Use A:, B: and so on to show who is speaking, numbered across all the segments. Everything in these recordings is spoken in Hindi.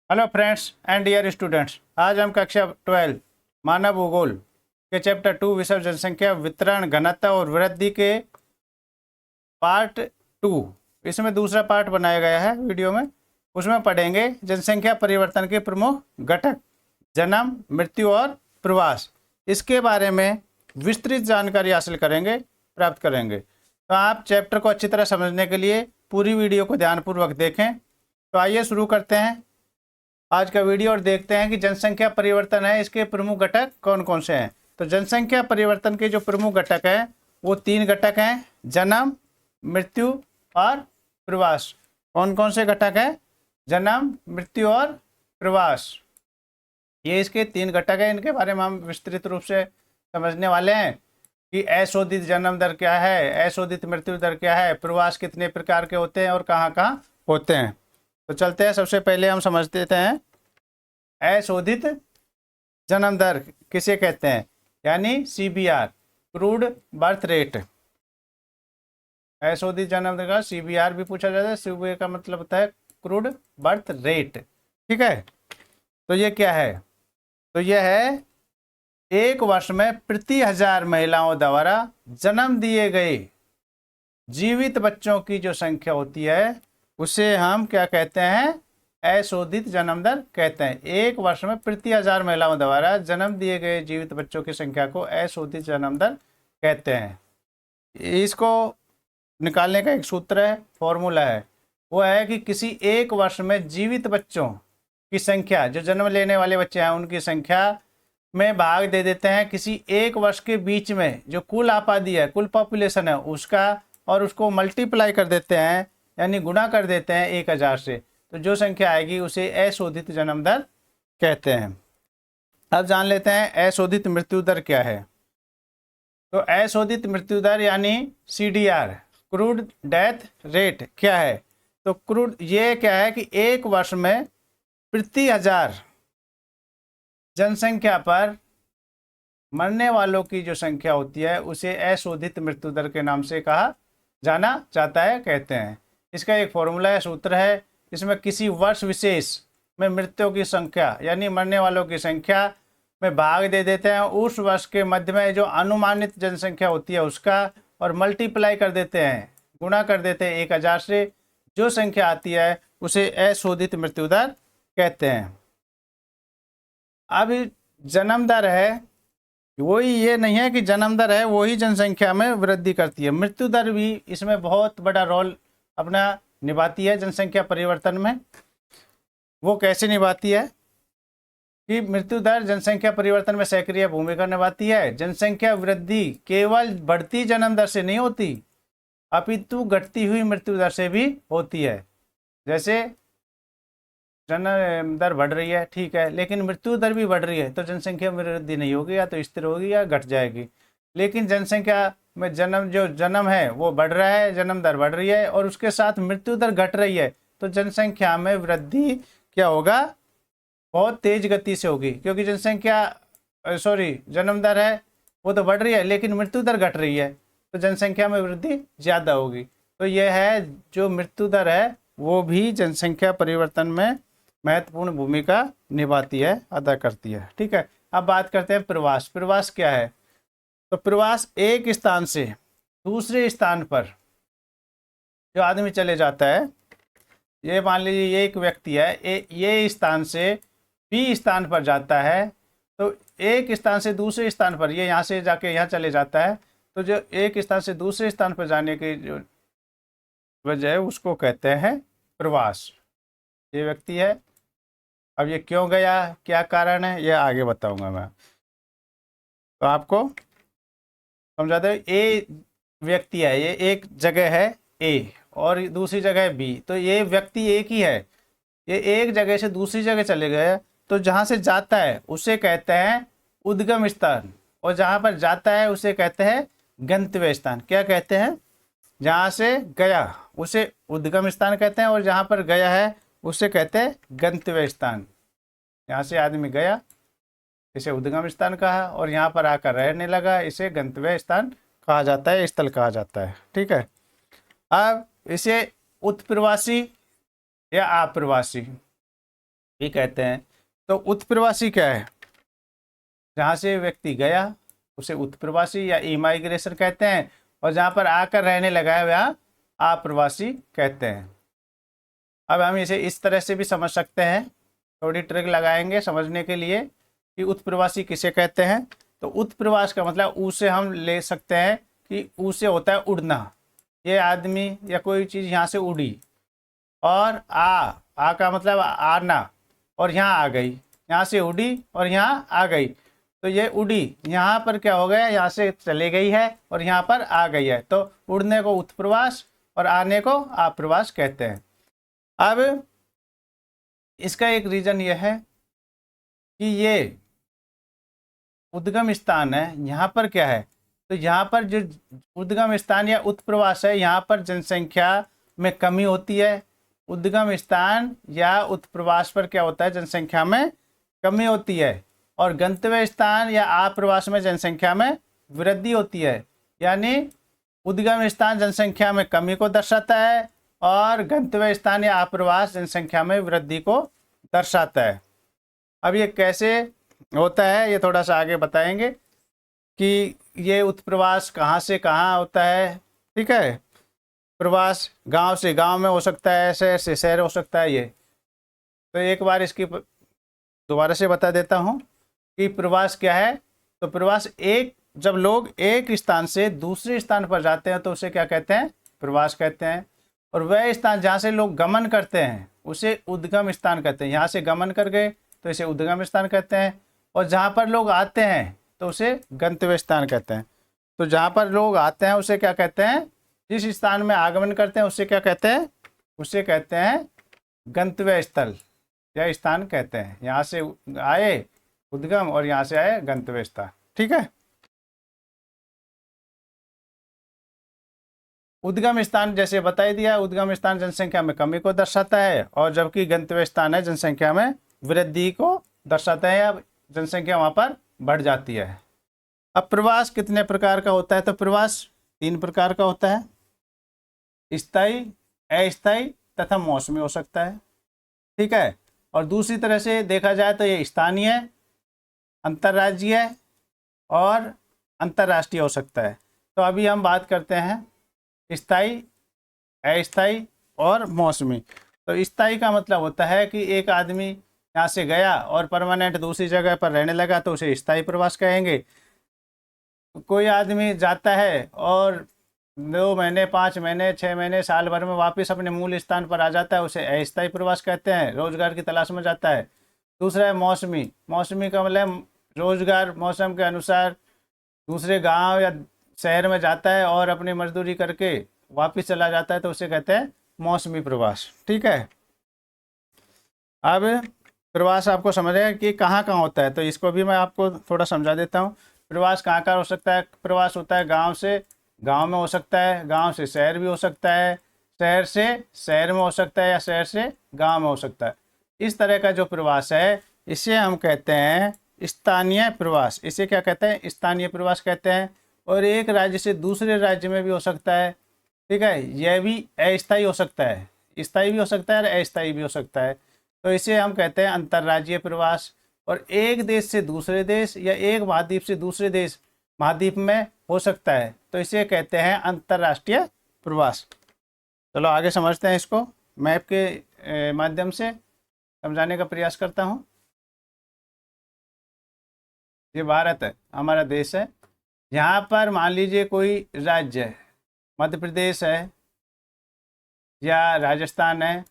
A: Hello friends and dear students, आज हम कक्षा 12 मानव भूगोल के चैप्टर 2 विषय जनसंख्या वितरण घनत्व और वृद्धि के पार्ट 2 इसमें दूसरा पार्ट बनाया गया है वीडियो में। उसमें पढ़ेंगे जनसंख्या परिवर्तन के प्रमुख घटक, जन्म, मृत्यु और प्रवास। इसके बारे में विस्तृत जानकारी हासिल करेंगे, प्राप्त करेंगे। तो आप चैप्टर को अच्छी तरह समझने के लिए पूरी वीडियो को ध्यानपूर्वक देखें। तो आइए शुरू करते हैं आज का वीडियो और देखते हैं कि जनसंख्या परिवर्तन है, इसके प्रमुख घटक कौन कौन से हैं। तो जनसंख्या परिवर्तन के जो प्रमुख घटक हैं वो 3 घटक हैं, जन्म, मृत्यु और प्रवास। कौन कौन से घटक हैं? जन्म, मृत्यु और प्रवास। ये इसके 3 घटक हैं। इनके बारे में हम विस्तृत रूप से समझने वाले हैं कि अशोधित जन्म दर क्या है, अशोधित मृत्यु दर क्या है, प्रवास कितने प्रकार के होते हैं और कहाँ कहाँ होते हैं। तो चलते हैं, सबसे पहले हम समझ लेते हैं अशोधित जन्म दर किसे कहते हैं, यानी CBR, क्रूड बर्थ रेट। अशोधित जन्म दर का CBR भी पूछा जाता है। CBR का मतलब होता है क्रूड बर्थ रेट। ठीक है, तो ये क्या है? तो यह है एक वर्ष में प्रति 1000 महिलाओं द्वारा जन्म दिए गए जीवित बच्चों की जो संख्या होती है उसे हम क्या कहते हैं? अशोधित जन्म दर कहते हैं। एक वर्ष में प्रति 1000 महिलाओं द्वारा जन्म दिए गए जीवित बच्चों की संख्या को अशोधित जन्म दर कहते हैं। इसको निकालने का एक सूत्र है, फॉर्मूला है, वो है कि किसी एक वर्ष में जीवित बच्चों की संख्या, जो जन्म लेने वाले बच्चे हैं उनकी संख्या में भाग दे देते हैं किसी एक वर्ष के बीच में जो कुल आबादी है, कुल पॉपुलेशन है उसका, और उसको मल्टीप्लाई कर देते हैं, यानी गुणा कर देते हैं 1000 से। तो जो संख्या आएगी उसे अशोधित जन्म दर कहते हैं। अब जान लेते हैं अशोधित मृत्यु दर क्या है। तो अशोधित मृत्यु दर यानी CDR, क्रूड डेथ रेट क्या है? तो क्रूड ये क्या है कि एक वर्ष में प्रति 1000 जनसंख्या पर मरने वालों की जो संख्या होती है उसे अशोधित मृत्यु दर के नाम से कहा जाना जाता है, कहते हैं। इसका एक फॉर्मूला है, सूत्र है। इसमें किसी वर्ष विशेष में मृत्यु की संख्या यानी मरने वालों की संख्या में भाग दे देते हैं उस वर्ष के मध्य में जो अनुमानित जनसंख्या होती है उसका, और मल्टीप्लाई कर देते हैं, गुणा कर देते हैं 1000 से। जो संख्या आती है उसे अशोधित मृत्यु दर कहते हैं। अब जन्म दर है वही, ये नहीं है कि जन्म दर है वही जनसंख्या में वृद्धि करती है, मृत्यु दर भी इसमें बहुत बड़ा रोल अपना निभाती है जनसंख्या परिवर्तन में। वो कैसे निभाती है कि मृत्यु दर जनसंख्या परिवर्तन में सक्रिय भूमिका निभाती है। जनसंख्या वृद्धि केवल बढ़ती जन्म दर से नहीं होती अपितु घटती हुई मृत्यु दर से भी होती है। जैसे जन्म दर बढ़ रही है, ठीक है, लेकिन मृत्यु दर भी बढ़ रही है तो जनसंख्या में वृद्धि नहीं होगी, या तो स्थिर होगी या घट जाएगी। लेकिन जनसंख्या में जन्म है वो बढ़ रहा है, जन्म दर बढ़ रही है, और उसके साथ मृत्यु दर घट रही है, तो जनसंख्या में वृद्धि क्या होगा? बहुत तेज गति से होगी, क्योंकि जन्म दर है वो तो बढ़ रही है लेकिन मृत्यु दर घट रही है, तो जनसंख्या में वृद्धि ज़्यादा होगी। तो यह है जो मृत्यु दर है वो भी जनसंख्या परिवर्तन में महत्वपूर्ण भूमिका निभाती है, अदा करती है। ठीक है, अब बात करते हैं प्रवास। प्रवास क्या है? तो प्रवास एक स्थान से दूसरे स्थान पर जो आदमी चले जाता है, ये मान लीजिए ये एक व्यक्ति है, ये स्थान से B स्थान पर जाता है, तो एक स्थान से दूसरे स्थान पर, ये यहाँ से जाके यहाँ चले जाता है, तो जो एक स्थान से दूसरे स्थान पर जाने की जो वजह है उसको कहते हैं प्रवास। ये व्यक्ति है, अब ये क्यों गया, क्या कारण है, ये आगे बताऊंगा मैं। तो आपको समझाते हैं, ए व्यक्ति है, ये एक जगह है A और दूसरी जगह है B, तो ये व्यक्ति एक ही है, ये एक जगह से दूसरी जगह चले गए, तो जहाँ से जाता है उसे कहते हैं उद्गम स्थान, और जहाँ पर जाता है उसे कहते हैं गंतव्य स्थान। क्या कहते हैं? जहाँ से गया उसे उद्गम स्थान कहते हैं, और जहाँ पर गया है उसे कहते हैं गंतव्य स्थान। यहाँ से आदमी गया इसे उद्गम स्थान कहा, और यहाँ पर आकर रहने लगा इसे गंतव्य स्थान कहा जाता है, स्थल कहा जाता है। ठीक है, अब इसे उत्प्रवासी या अप्रवासी भी कहते हैं। तो उत्प्रवासी क्या है? जहाँ से व्यक्ति गया उसे उत्प्रवासी या इमाइग्रेशन कहते हैं, और जहाँ पर आकर रहने लगा है वह आप्रवासी कहते हैं। अब हम इसे इस तरह से भी समझ सकते हैं, थोड़ी ट्रिक लगाएंगे समझने के लिए कि उत्प्रवासी किसे कहते हैं। तो उत्प्रवास का मतलब ऊ से हम ले सकते हैं कि ऊ से होता है उड़ना, ये आदमी या कोई चीज़ यहाँ से उड़ी, और आ का मतलब आना, और यहाँ आ गई, यहाँ से उड़ी और यहाँ आ गई, तो ये उड़ी यहाँ पर क्या हो गया, यहाँ से चले गई है और यहाँ पर आ गई है, तो उड़ने को उत्प्रवास और आने को आप्रवास कहते हैं। अब इसका एक रीज़न यह है कि ये उद्गम स्थान है, यहाँ पर क्या है, तो यहाँ पर जो उद्गम स्थान या उत्प्रवास है, यहाँ पर जनसंख्या में कमी होती है। उद्गम स्थान या उत्प्रवास पर क्या होता है, जनसंख्या में कमी होती है, और गंतव्य स्थान या आप्रवास में जनसंख्या में वृद्धि होती है। यानी उद्गम स्थान जनसंख्या में कमी को दर्शाता है और गंतव्य स्थान या आप्रवास जनसंख्या में वृद्धि को दर्शाता है। अब ये कैसे होता है ये थोड़ा सा आगे बताएंगे कि ये उत्प्रवास कहाँ से कहाँ होता है। ठीक है, प्रवास गांव से गांव में हो सकता है, शहर से शहर हो सकता है। ये तो एक बार इसकी दोबारा से बता देता हूँ कि प्रवास क्या है। तो प्रवास जब लोग एक स्थान से दूसरे स्थान पर जाते हैं तो उसे क्या कहते हैं, प्रवास कहते हैं। और वह स्थान जहाँ से लोग गमन करते हैं उसे उद्गम स्थान कहते हैं। यहाँ से गमन कर गए तो इसे उद्गम स्थान कहते हैं, और जहाँ पर लोग आते हैं तो उसे गंतव्य स्थान कहते हैं। तो जहाँ पर लोग आते हैं उसे क्या कहते हैं, जिस स्थान में आगमन करते हैं उसे क्या कहते हैं, उसे कहते हैं गंतव्य स्थल या स्थान कहते हैं। यहाँ से आए उद्गम और यहाँ से आए गंतव्य स्थान। ठीक है, उद्गम स्थान जैसे बता ही दिया, उद्गम स्थान जनसंख्या में कमी को दर्शाता है, और जबकि गंतव्य स्थान है जनसंख्या में वृद्धि को दर्शाता है, अब जनसंख्या वहाँ पर बढ़ जाती है। अब प्रवास कितने प्रकार का होता है, तो प्रवास 3 प्रकार का होता है, स्थायी, अस्थायी तथा मौसमी हो सकता है। ठीक है, और दूसरी तरह से देखा जाए तो ये स्थानीय, अंतर्राज्यीय और अंतर्राष्ट्रीय हो सकता है। तो अभी हम बात करते हैं स्थायी, अस्थायी और मौसमी। तो स्थायी का मतलब होता है कि एक आदमी यहाँ से गया और परमानेंट दूसरी जगह पर रहने लगा तो उसे स्थायी प्रवास कहेंगे। कोई आदमी जाता है और 2 महीने, 5 महीने, 6 महीने, साल भर में वापस अपने मूल स्थान पर आ जाता है, उसे अस्थायी प्रवास कहते हैं, रोजगार की तलाश में जाता है। दूसरा है मौसमी। मौसमी का मतलब रोजगार मौसम के अनुसार दूसरे गांव या शहर में जाता है और अपनी मजदूरी करके वापस चला जाता है, तो उसे कहते हैं मौसमी प्रवास। ठीक है, अब प्रवास आपको समझ आएगा कि कहाँ कहाँ होता है, तो इसको भी मैं आपको थोड़ा समझा देता हूँ। प्रवास कहाँ कहाँ हो सकता है, प्रवास होता है गांव से गांव में हो सकता है, गांव से शहर भी हो सकता है, शहर से शहर में हो सकता है, या शहर से गांव में हो सकता है। इस तरह का जो प्रवास है इसे हम कहते हैं स्थानीय प्रवास। इसे क्या कहते हैं, स्थानीय प्रवास कहते हैं। और एक राज्य से दूसरे राज्य में भी हो सकता है। ठीक है, यह भी अस्थायी हो सकता है, स्थायी भी हो सकता है और अस्थायी भी हो सकता है। तो इसे हम कहते हैं अंतर्राज्यीय प्रवास। और एक देश से दूसरे देश या एक महाद्वीप से दूसरे देश महाद्वीप में हो सकता है, तो इसे कहते हैं अंतर्राष्ट्रीय प्रवास। चलो आगे समझते हैं इसको, मैप के माध्यम से समझाने का प्रयास करता हूँ। ये भारत है, हमारा देश है। यहाँ पर मान लीजिए कोई राज्य है, मध्य प्रदेश है या राजस्थान है।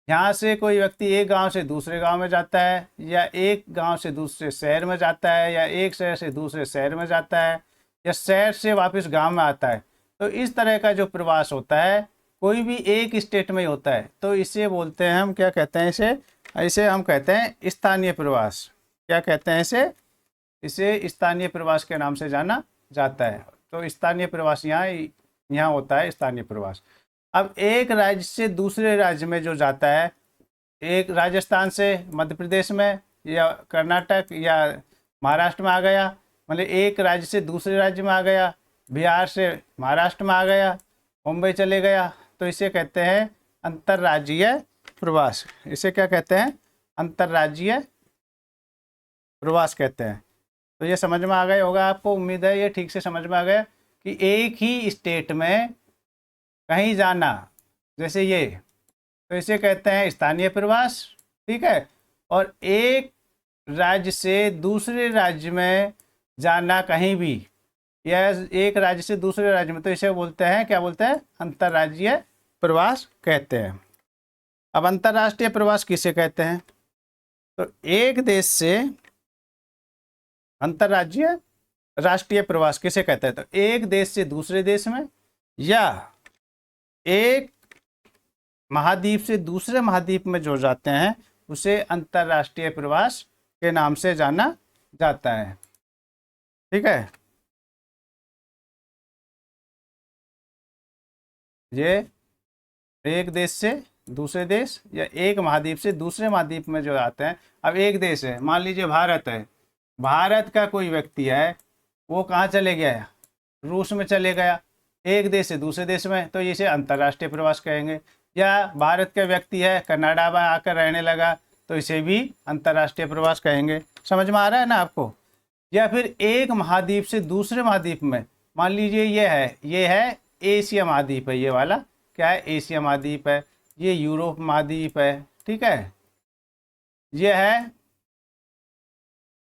A: यहाँ से कोई व्यक्ति एक गांव से दूसरे गांव में जाता है, या एक गांव से दूसरे शहर में जाता है, या एक शहर से दूसरे शहर में जाता है, या शहर से वापस गांव में आता है। तो इस तरह का जो प्रवास होता है कोई भी एक स्टेट में ही होता है, तो इसे बोलते हैं हम, क्या कहते हैं इसे हम कहते हैं स्थानीय प्रवास। क्या कहते हैं इसे स्थानीय प्रवास के नाम से जाना जाता है। तो स्थानीय प्रवास यहाँ होता है, स्थानीय प्रवास। अब एक राज्य से दूसरे राज्य में जो जाता है, एक राजस्थान से मध्य प्रदेश में या कर्नाटक या महाराष्ट्र में आ गया, मतलब एक राज्य से दूसरे राज्य में आ गया, बिहार से महाराष्ट्र में आ गया, मुंबई चले गया, तो इसे कहते हैं अंतर्राज्यीय प्रवास। इसे क्या कहते हैं, अंतर्राज्यीय प्रवास कहते हैं। तो ये समझ में आ गया होगा आपको, उम्मीद है ये ठीक से समझ में आ गया कि एक ही स्टेट में कहीं जाना, जैसे ये, तो इसे कहते हैं स्थानीय प्रवास, ठीक है। और एक राज्य से दूसरे राज्य में जाना कहीं भी, या एक राज्य से दूसरे राज्य में, तो इसे बोलते हैं, क्या बोलते हैं, अंतर्राज्यीय प्रवास कहते हैं। अब अंतर्राष्ट्रीय प्रवास किसे कहते हैं? तो एक देश से अंतर्राज्यीय राष्ट्रीय प्रवास किसे कहते हैं? तो एक देश से दूसरे देश में, या एक महाद्वीप से दूसरे महाद्वीप में जो जाते हैं उसे अंतर्राष्ट्रीय प्रवास के नाम से जाना जाता है, ठीक है। ये एक देश से दूसरे देश या एक महाद्वीप से दूसरे महाद्वीप में जो आते हैं। अब एक देश है, मान लीजिए भारत है, भारत का कोई व्यक्ति है, वो कहाँ चले गया, रूस में चले गया, एक देश से दूसरे देश में, तो इसे अंतर्राष्ट्रीय प्रवास कहेंगे। या भारत का व्यक्ति है, कनाडा में आकर रहने लगा, तो इसे भी अंतर्राष्ट्रीय प्रवास कहेंगे। समझ में आ रहा है ना आपको? या फिर एक महाद्वीप से दूसरे महाद्वीप में, मान लीजिए ये है एशिया महाद्वीप है, ये वाला क्या है, एशिया महाद्वीप है, ये यूरोप महाद्वीप है, ठीक है। ये है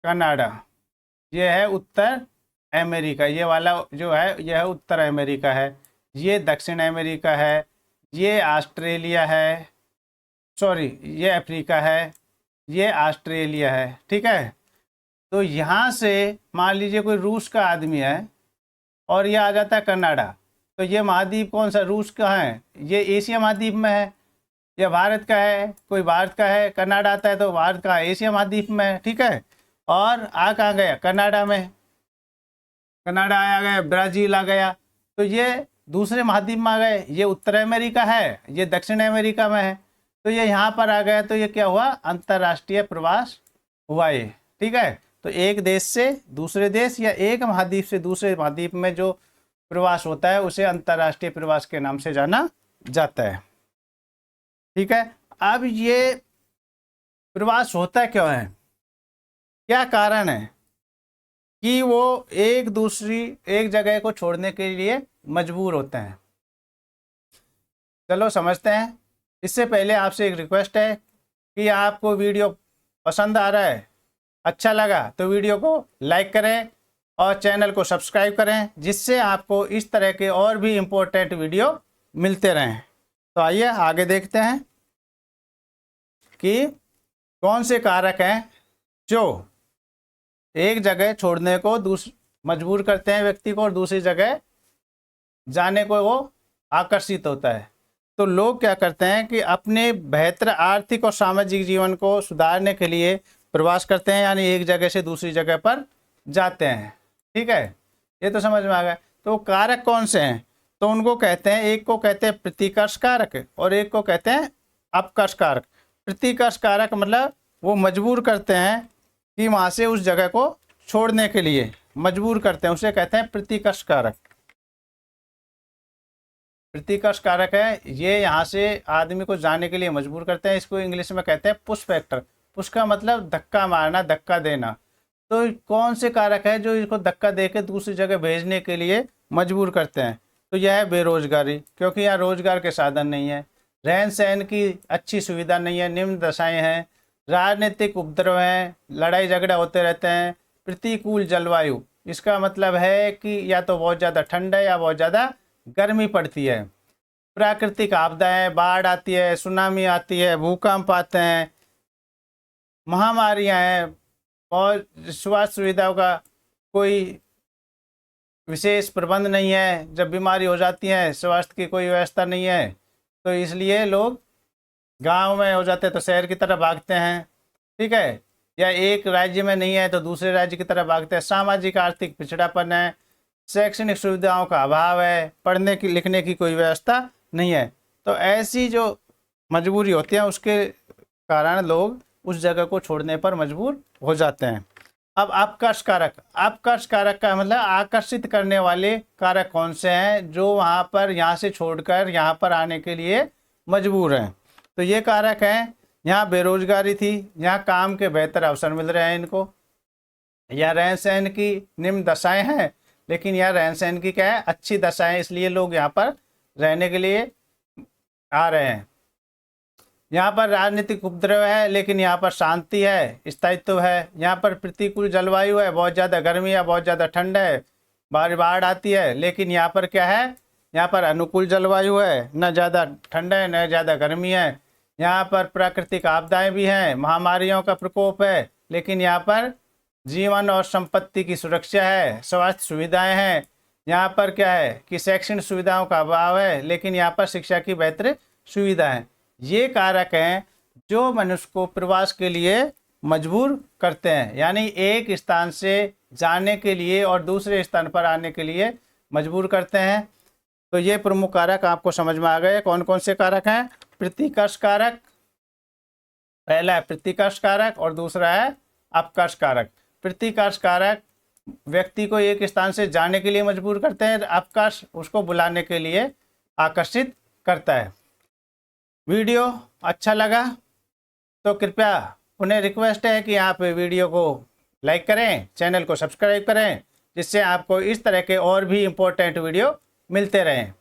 A: कनाडा, ये है उत्तर अमेरिका, ये वाला जो है यह उत्तर अमेरिका है, ये दक्षिण अमेरिका है, ये ऑस्ट्रेलिया है, सॉरी ये अफ्रीका है, ये ऑस्ट्रेलिया है, ठीक है। तो यहाँ से मान लीजिए कोई रूस का आदमी है और ये आ जाता है कनाडा, तो ये महाद्वीप कौन सा, रूस का है, ये एशिया महाद्वीप में है। या भारत का है, कोई भारत का है, कनाडा आता है तो भारत का एशिया महाद्वीप में है, ठीक है। और आ कहाँ गया, कनाडा में, कनाडा आ गया, ब्राज़ील आ गया, तो ये दूसरे महाद्वीप में आ गए। ये उत्तर अमेरिका है, ये दक्षिण अमेरिका में है, तो ये यहाँ पर आ गया, तो ये क्या हुआ, अंतर्राष्ट्रीय प्रवास हुआ ये, ठीक है। तो एक देश से दूसरे देश या एक महाद्वीप से दूसरे महाद्वीप में जो प्रवास होता है उसे अंतर्राष्ट्रीय प्रवास के नाम से जाना जाता है, ठीक है। अब ये प्रवास होता क्यों है, क्या कारण है कि वो एक जगह को छोड़ने के लिए मजबूर होते हैं? चलो समझते हैं। इससे पहले आपसे एक रिक्वेस्ट है कि आपको वीडियो पसंद आ रहा है, अच्छा लगा तो वीडियो को लाइक करें और चैनल को सब्सक्राइब करें, जिससे आपको इस तरह के और भी इम्पोर्टेंट वीडियो मिलते रहें। तो आइए आगे देखते हैं कि कौन से कारक हैं जो एक जगह छोड़ने को मजबूर करते हैं व्यक्ति को और दूसरी जगह जाने को वो आकर्षित होता है। तो लोग क्या करते हैं कि अपने बेहतर आर्थिक और सामाजिक जीवन को सुधारने के लिए प्रवास करते हैं, यानी एक जगह से दूसरी जगह पर जाते हैं, ठीक है। ये तो समझ में आ गया। तो कारक कौन से हैं, तो उनको कहते हैं, एक को कहते हैं प्रतिकर्ष कारक और एक को कहते हैं अपकर्ष कारक। प्रतिकर्ष कारक मतलब वो मजबूर करते हैं कि वहाँ से उस जगह को छोड़ने के लिए मजबूर करते हैं, उसे कहते हैं प्रतिकर्ष कारक। प्रतिकर्ष कारक है ये यहाँ से आदमी को जाने के लिए मजबूर करते हैं। इसको इंग्लिश में कहते हैं पुश फैक्टर। पुश का मतलब धक्का मारना, धक्का देना। तो कौन से कारक है जो इसको धक्का देकर दूसरी जगह भेजने के लिए मजबूर करते हैं? तो यह है बेरोजगारी, क्योंकि यहाँ रोजगार के साधन नहीं है, रहन सहन की अच्छी सुविधा नहीं है, निम्न दशाएं हैं, राजनीतिक उपद्रव हैं, लड़ाई झगड़ा होते रहते हैं, प्रतिकूल जलवायु, इसका मतलब है कि या तो बहुत ज़्यादा ठंड है या बहुत ज़्यादा गर्मी पड़ती है, प्राकृतिक आपदाएं, बाढ़ आती है, सुनामी आती है, भूकंप आते हैं, महामारियां हैं, और स्वास्थ्य सुविधाओं का कोई विशेष प्रबंध नहीं है, जब बीमारी हो जाती है स्वास्थ्य की कोई व्यवस्था नहीं है, तो इसलिए लोग गांव में हो जाते हैं तो शहर की तरफ भागते हैं, ठीक है। या एक राज्य में नहीं है तो दूसरे राज्य की तरफ भागते हैं। सामाजिक आर्थिक पिछड़ापन है, शैक्षणिक सुविधाओं का अभाव है, पढ़ने की लिखने की कोई व्यवस्था नहीं है। तो ऐसी जो मजबूरी होती है उसके कारण लोग उस जगह को छोड़ने पर मजबूर हो जाते हैं। अब अपकर्ष कारक, अपकर्ष कारक का मतलब आकर्षित करने वाले कारक कौन से हैं जो वहाँ पर यहाँ से छोड़कर यहाँ पर आने के लिए मजबूर हैं? तो ये कारक हैं यहाँ बेरोजगारी थी, यहाँ काम के बेहतर अवसर मिल रहे हैं इनको। यहाँ रहन सहन की निम्न दशाएं हैं, लेकिन यहाँ रहन सहन की क्या है, अच्छी दशाएं, इसलिए लोग यहाँ पर रहने के लिए आ रहे हैं। यहाँ पर राजनीतिक उपद्रव है, लेकिन यहाँ पर शांति है, स्थायित्व है। यहाँ पर प्रतिकूल जलवायु है, बहुत ज़्यादा गर्मी है, बहुत ज़्यादा ठंड है, बाढ़ आती है, लेकिन यहाँ पर क्या है, यहाँ पर अनुकूल जलवायु है, न ज़्यादा ठंड है न ज़्यादा गर्मी है। यहाँ पर प्राकृतिक आपदाएं भी हैं, महामारियों का प्रकोप है, लेकिन यहाँ पर जीवन और संपत्ति की सुरक्षा है, स्वास्थ्य सुविधाएं हैं। यहाँ पर क्या है कि शैक्षणिक सुविधाओं का अभाव है, लेकिन यहाँ पर शिक्षा की बेहतर सुविधा है। ये कारक हैं जो मनुष्य को प्रवास के लिए मजबूर करते हैं, यानी एक स्थान से जाने के लिए और दूसरे स्थान पर आने के लिए मजबूर करते हैं। तो ये प्रमुख कारक आपको समझ में आ गए। कौन कौन से कारक हैं? प्रतिकर्ष कारक, पहला है प्रतिकर्ष कारक और दूसरा है अपकर्ष कारक। प्रतिकर्ष कारक व्यक्ति को एक स्थान से जाने के लिए मजबूर करते हैं, अपकर्ष उसको बुलाने के लिए आकर्षित करता है। वीडियो अच्छा लगा तो कृपया उन्हें रिक्वेस्ट है कि आप वीडियो को लाइक करें, चैनल को सब्सक्राइब करें, जिससे आपको इस तरह के और भी इम्पोर्टेंट वीडियो मिलते रहें।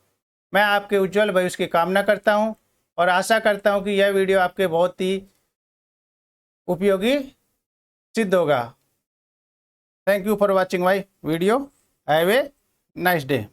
A: मैं आपके उज्जवल भविष्य की कामना करता हूं और आशा करता हूं कि यह वीडियो आपके बहुत ही उपयोगी सिद्ध होगा। Thank you for watching my video. Have a nice day.